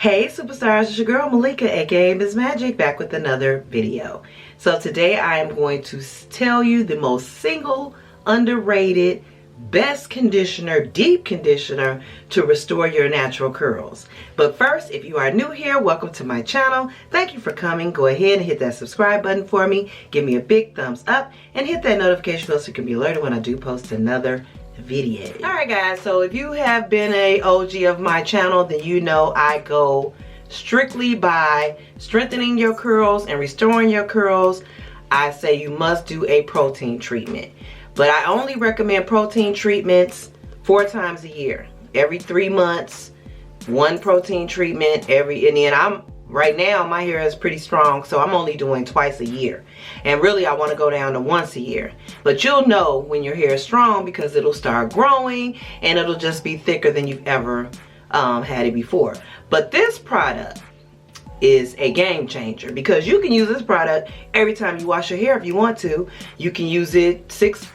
Hey superstars, it's your girl Malika, aka Ms. Magic, back with another video. So today I am going to tell you the most single, underrated, best conditioner, deep conditioner to restore your natural curls. But first, if you are new here, welcome to my channel. Thank you for coming. Go ahead and hit that subscribe button for me. Give me a big thumbs up and hit that notification bell so you can be alerted when I do post another video. Alright guys, so if you have been a OG of my channel, then you know I go strictly by strengthening your curls and restoring your curls. I say you must do a protein treatment, but I only recommend protein treatments 4 times a year. Every 3 months, 1 protein treatment and then right now my hair is pretty strong, so I'm only doing twice a year. And really I want to go down to once a year. But you'll know when your hair is strong because it'll start growing and it'll just be thicker than you've ever had it before. But this product is a game changer because you can use this product every time you wash your hair if you want to. You can use it six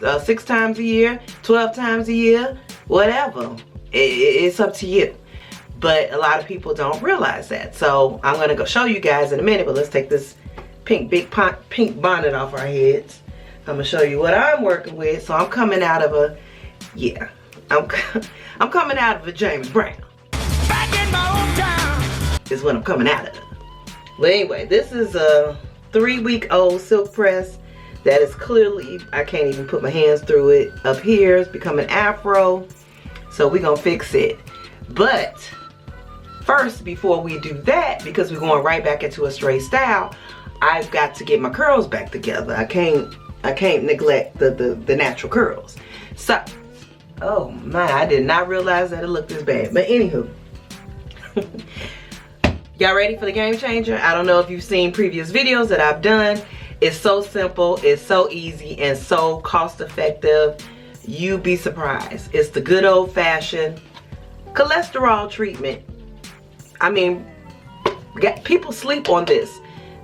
times a year, 12 times a year, whatever. It's up to you. But a lot of people don't realize that. So I'm gonna go show you guys in a minute, but let's take this pink bonnet off our heads. I'm gonna show you what I'm working with. So I'm coming out of a, I'm coming out of a James Brown. Back in my own town is what I'm coming out of. But anyway, this is a 3-week-old silk press that is clearly, I can't even put my hands through it. Up here it's becoming afro. So we're gonna fix it. But first, before we do that, because we're going right back into a straight style, I've got to get my curls back together. I can't neglect the natural curls. So, oh my, I did not realize that it looked this bad. But anywho, y'all ready for the game changer? I don't know if you've seen previous videos that I've done. It's so simple, it's so easy, and so cost effective. You'd be surprised. It's the good old fashioned cholesterol treatment. I mean, people sleep on this.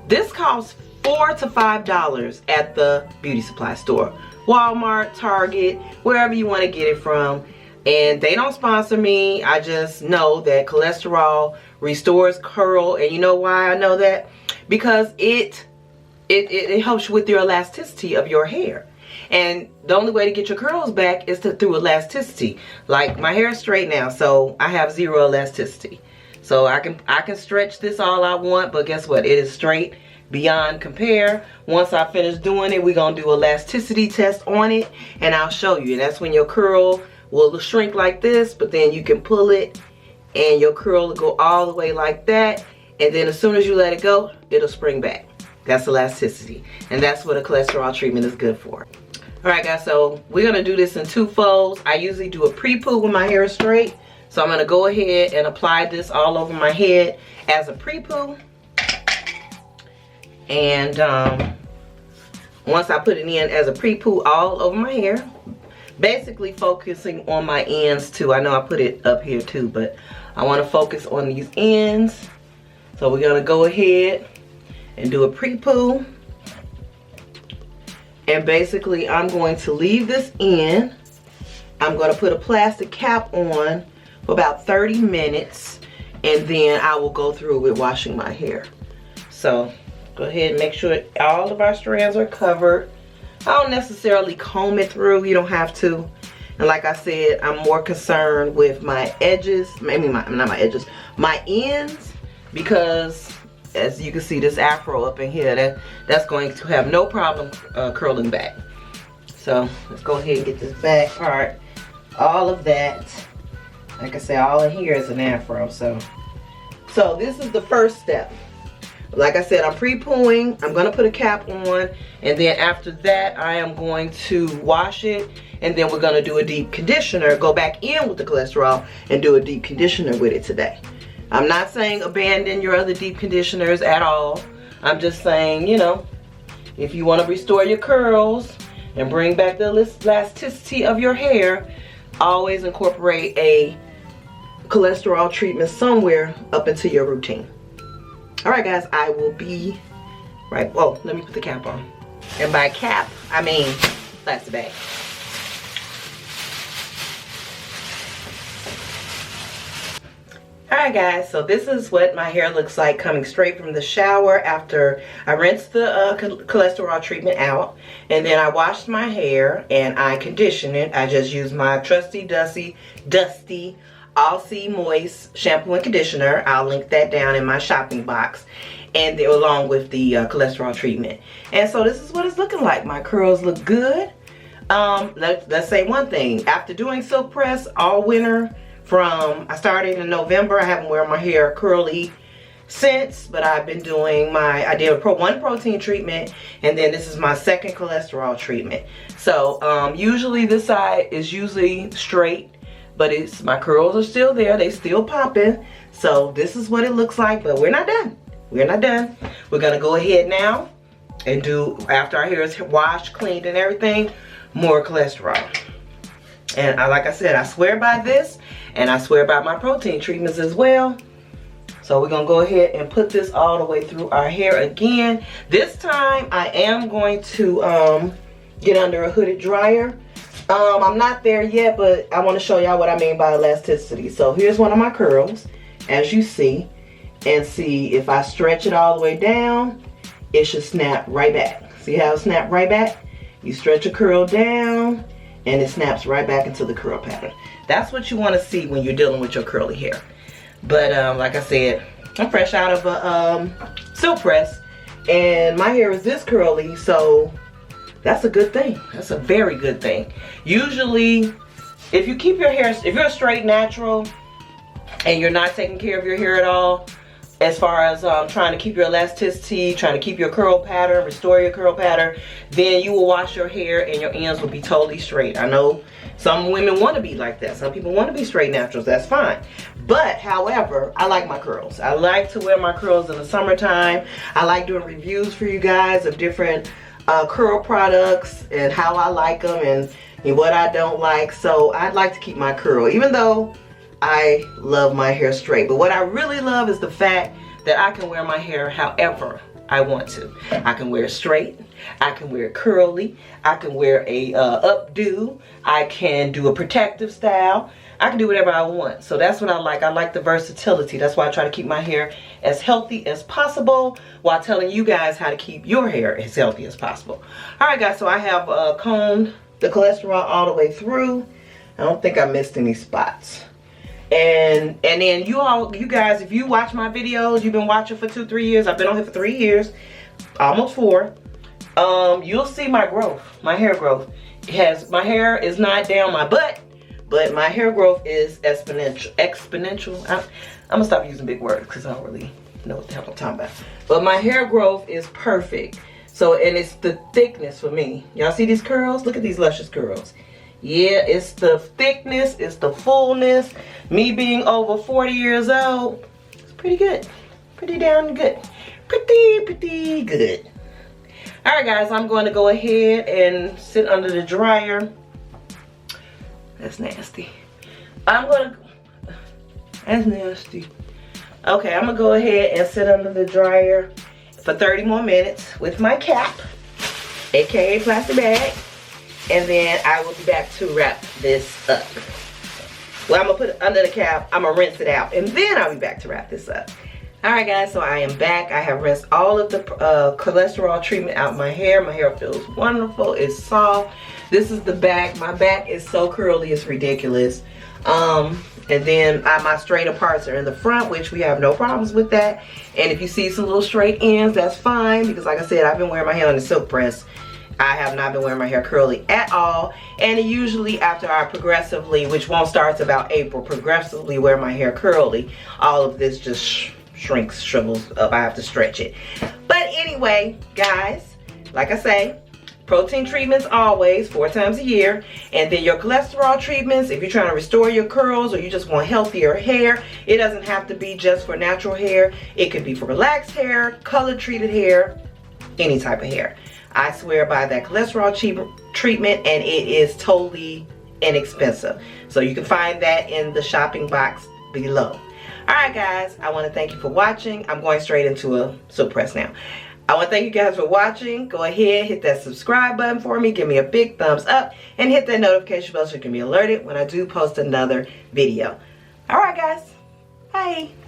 This costs $4 to $5 at the beauty supply store. Walmart, Target, wherever you want to get it from. And they don't sponsor me. I just know that cholesterol restores curl. And you know why I know that? Because it helps with your elasticity of your hair. And the only way to get your curls back is through elasticity. Like my hair is straight now, so I have 0 elasticity. So I can stretch this all I want, but guess what? It is straight beyond compare. Once I finish doing it, we're gonna do elasticity test on it, and I'll show you. That's when your curl will shrink like this, but then you can pull it, and your curl will go all the way like that. And then as soon as you let it go, it'll spring back. That's elasticity, and that's what a cholesterol treatment is good for. Alright guys, so we're going to do this in 2 folds. I usually do a pre-poo when my hair is straight. So I'm going to go ahead and apply this all over my head as a pre-poo. And once I put it in as a pre-poo all over my hair, basically focusing on my ends too. I know I put it up here too, but I want to focus on these ends. So we're going to go ahead and do a pre-poo. And basically I'm going to leave this in. I'm going to put a plastic cap on for about 30 minutes. And then I will go through with washing my hair. So go ahead and make sure all of our strands are covered. I don't necessarily comb it through. You don't have to. And like I said, I'm more concerned with my edges. Maybe not my edges. My ends. Because as you can see, this afro up in here, that's going to have no problem curling back. So let's go ahead and get this back part. All of that, like I said, all in here is an afro. So this is the first step. Like I said, I'm pre-pooing. I'm going to put a cap on, and then after that I am going to wash it, and then we're going to do a deep conditioner. Go back in with the cholesterol and do a deep conditioner with it today. I'm not saying abandon your other deep conditioners at all. I'm just saying, you know, if you want to restore your curls and bring back the elasticity of your hair, always incorporate a cholesterol treatment somewhere up into your routine. Alright guys, I will be right. Oh, let me put the cap on. And by cap, I mean plastic bag. Alright guys, so this is what my hair looks like coming straight from the shower after I rinsed the cholesterol treatment out. And then I washed my hair and I conditioned it. I just used my trusty dusty Aussie Moist shampoo and conditioner. I'll link that down in my shopping box. And they're along with the cholesterol treatment. And so this is what it's looking like. My curls look good. Let's say one thing. After doing silk press all winter, I started in November. I haven't worn my hair curly since, but I've been doing I did one protein treatment, and then this is my second cholesterol treatment. So usually this side is usually straight, but my curls are still there. They still popping. So this is what it looks like, but we're not done. We're not done. We're gonna go ahead now and do, after our hair is washed, cleaned, and everything, more cholesterol. And like I said, I swear by this, and I swear by my protein treatments as well. So we're gonna go ahead and put this all the way through our hair again. This time I am going to get under a hooded dryer. I'm not there yet, but I want to show y'all what I mean by elasticity. So here's one of my curls, as you see. And see, if I stretch it all the way down, it should snap right back. See how it snapped right back? You stretch a curl down, and it snaps right back into the curl pattern. That's what you want to see when you're dealing with your curly hair. But like I said, I'm fresh out of a silk press, and my hair is this curly, so that's a good thing. That's a very good thing. Usually, if you keep your hair, if you're a straight natural, and you're not taking care of your hair at all, as far as trying to keep your elasticity, trying to keep your curl pattern, restore your curl pattern, then you will wash your hair and your ends will be totally straight. I know some women want to be like that. Some people want to be straight naturals. That's fine. But, however, I like my curls. I like to wear my curls in the summertime. I like doing reviews for you guys of different curl products and how I like them and what I don't like. So, I'd like to keep my curl, even though I love my hair straight. But what I really love is the fact that I can wear my hair however I want to. I can wear it straight. I can wear it curly. I can wear a updo. I can do a protective style. I can do whatever I want. So that's what I like. I like the versatility. That's why I try to keep my hair as healthy as possible while telling you guys how to keep your hair as healthy as possible. Alright guys, so I have combed the cholesterol all the way through. I don't think I missed any spots. And then you guys, if you watch my videos, you've been watching for 2-3 years. I've been on here for 3 years, almost 4. You'll see my growth, my hair growth. My hair is not down my butt, but my hair growth is exponential. I'm gonna stop using big words because I don't really know what the hell I'm talking about. But my hair growth is perfect. So, and it's the thickness for me. Y'all see these curls? Look at these luscious curls. Yeah, it's the thickness, it's the fullness. Me being over 40 years old, it's pretty good. Pretty darn good. Pretty good. Alright guys, I'm going to go ahead and sit under the dryer. That's nasty. That's nasty. Okay, I'm going to go ahead and sit under the dryer for 30 more minutes with my cap, aka plastic bag. And then I will be back to wrap this up. Well, I'm going to put it under the cap. I'm going to rinse it out. And then I'll be back to wrap this up. Alright guys, so I am back. I have rinsed all of the cholesterol treatment out my hair. My hair feels wonderful. It's soft. This is the back. My back is so curly, it's ridiculous. And then my straighter parts are in the front, which we have no problems with that. And if you see some little straight ends, that's fine. Because like I said, I've been wearing my hair on the silk press. I have not been wearing my hair curly at all. And usually after I progressively, which won't start until about April, progressively wear my hair curly, all of this just shrinks, shrivels up. I have to stretch it. But anyway, guys, like I say, protein treatments always 4 times a year. And then your cholesterol treatments, if you're trying to restore your curls or you just want healthier hair, it doesn't have to be just for natural hair. It could be for relaxed hair, color treated hair, any type of hair. I swear by that cholesterol treatment, and it is totally inexpensive. So you can find that in the shopping box below. Alright guys, I want to thank you for watching. I'm going straight into a silk press now. I want to thank you guys for watching. Go ahead, hit that subscribe button for me. Give me a big thumbs up. And hit that notification bell so you can be alerted when I do post another video. Alright guys, Bye.